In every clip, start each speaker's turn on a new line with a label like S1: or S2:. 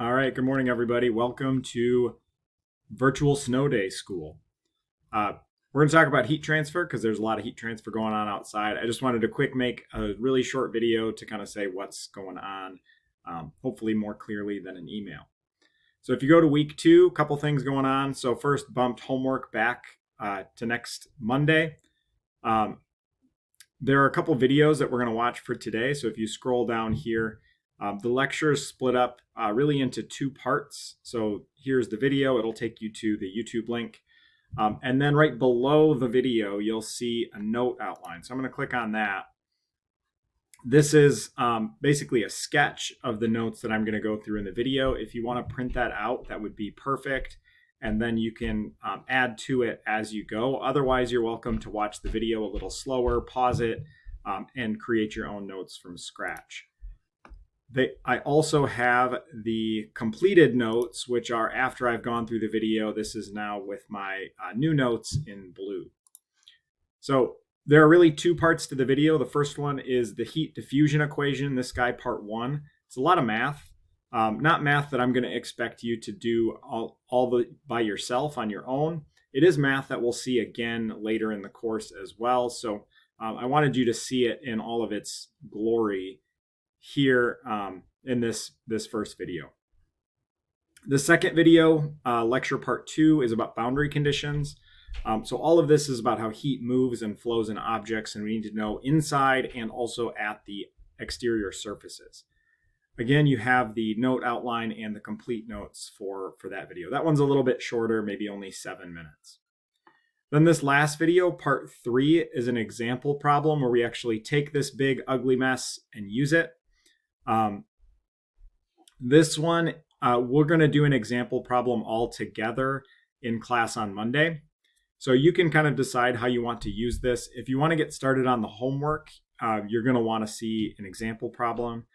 S1: All right, good morning, everybody. Welcome to Virtual Snow Day School. We're going to talk about heat transfer because there's a lot of heat transfer going on outside. I just wanted to make a really short video to kind of say what's going on, hopefully more clearly than an email. So if you go to week 2, a couple things going on. So first, bumped homework back to next Monday. There are a couple videos that we're going to watch for today. So if you scroll down here, the lecture is split up really into 2 parts. So here's the video. It'll take you to the YouTube link. And then right below the video, you'll see a note outline. So I'm going to click on that. This is basically a sketch of the notes that I'm going to go through in the video. If you want to print that out, that would be perfect. And then you can add to it as you go. Otherwise, you're welcome to watch the video a little slower, pause it, and create your own notes from scratch. I also have the completed notes, which are after I've gone through the video. This is now with my new notes in blue. So there are really 2 parts to the video. The first one is the heat diffusion equation, this guy, part 1. It's a lot of math, not math that I'm going to expect you to do all by yourself on your own. It is math that we'll see again later in the course as well. So I wanted you to see it in all of its glory here in this first video. The second video, lecture part 2, is about boundary conditions. So all of this is about how heat moves and flows in objects, and we need to know inside and also at the exterior surfaces. Again, you have the note outline and the complete notes for that video. That one's a little bit shorter, maybe only 7 minutes. Then this last video, part 3, is an example problem where we actually take this big ugly mess and use it. This one, we're going to do an example problem all together in class on Monday. So you can kind of decide how you want to use this. If you want to get started on the homework, you're going to want to see an example problem.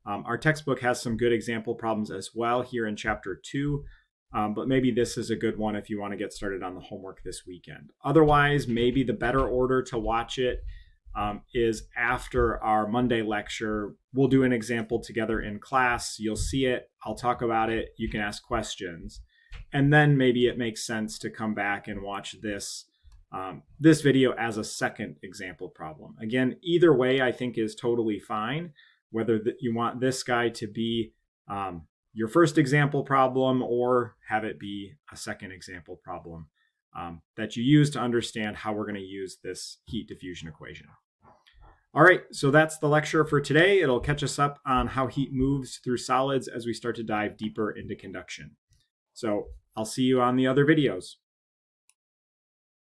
S1: Our textbook has some good example problems as well here in chapter 2, but maybe this is a good one if you want to get started on the homework this weekend. Otherwise, maybe the better order to watch it is after our Monday lecture. We'll do an example together in class. You'll see it. I'll talk about it. You can ask questions. And then maybe it makes sense to come back and watch this video as a second example problem. Again, either way I think is totally fine, whether you want this guy to be your first example problem or have it be a second example problem that you use to understand how we're going to use this heat diffusion equation. All right, so that's the lecture for today. It'll catch us up on how heat moves through solids as we start to dive deeper into conduction. So I'll see you on the other videos.